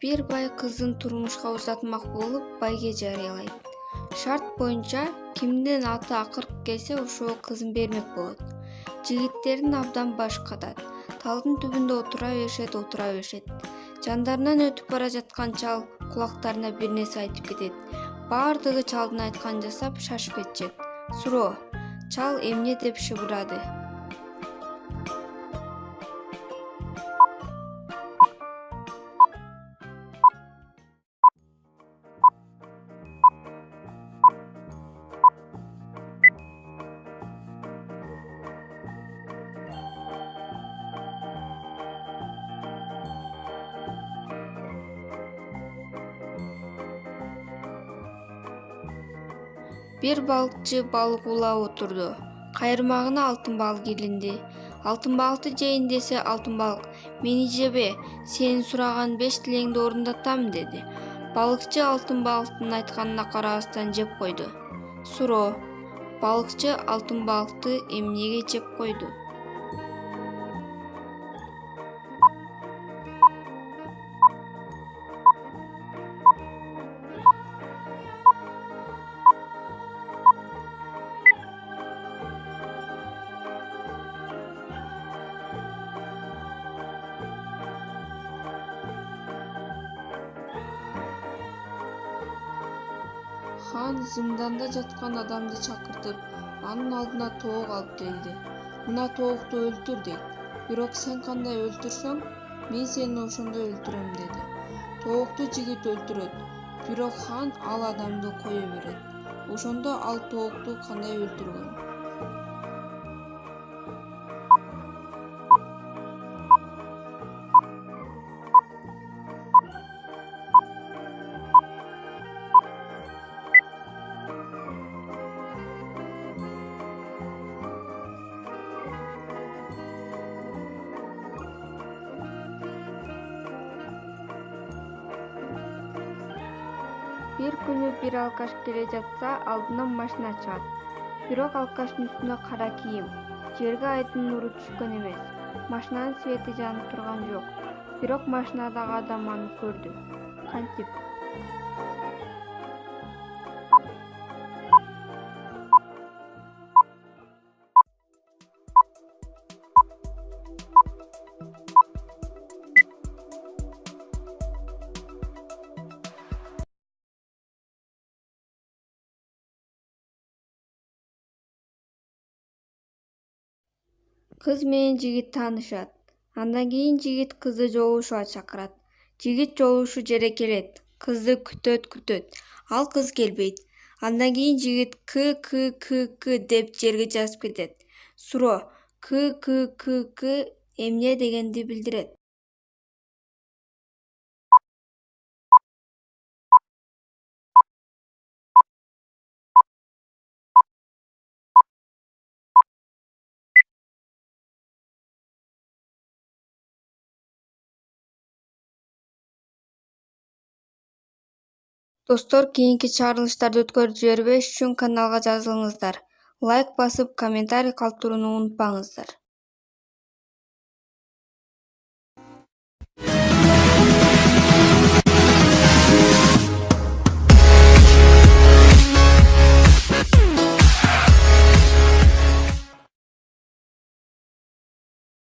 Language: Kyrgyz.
Бир бай кызын турмушка узатмак болуп байге жарыялайт. Шарт боюнча кимдин аты акыркы келсе ошого кызын бермек болот. Жигиттердин абдан баш катат. Талдын түбүндө отура беришет. Жандарынан өтүп бара жаткан чал кулактарына бир нерсе айтып кетет. Баардыгы чалдын айтканын жасап шашып кетишет. Суроо, чал эмне деп шыбырады. Бир балыкчы балык улап отурду. Кайырмагына алтын балык илинди. Алтын балыкты жейин десе алтын балык: "Мени жебе, сенин сураган 5 тилеңди орундатам" деди. Балыкчы алтын балыктын айтканына карабастан жеп койду. Суроо: балыкчы алтын балыкты эмнеге жеп койду? Хан зынданда жаткан адамды чакыртып, анын алдына тоок алып келди. "Мына тоокту өлтүр" дейт. "Бирок сен кандай өлтүрсөң, мен сени ошондой өлтүрөм" деди. Тоокту жигит өлтүрөт, бирок хан ал адамды кое берет. Ошондо ал тоокту кандай өлтүргөн? Бир күнү бир алкаш келе жатса, алдынан машина чыгат. Бирок алкаштын үстүнө кара кийим, жерге айдын нуру түшкөн эмес. Машинанын свети жанып турган жок. Бирок машинадагы адам аны көрдү. Кантип? Кыз менен жигит таанышат. Андан кийин жигит кызды жолугушууга чакырат. Жигит жолугушуу жерге келет. Кызды күтөт. Ал кыз келбейт. Андан кийин жигит к деп жерге жазып кетет. Суроо: к эмне дегенди билдирет? Достор, кийинки чыгарылыштарды өткөрүп жибербеш үчүн каналга жазылыңыздар. Лайк басып, комментарий калтырууну унутпаңыздар.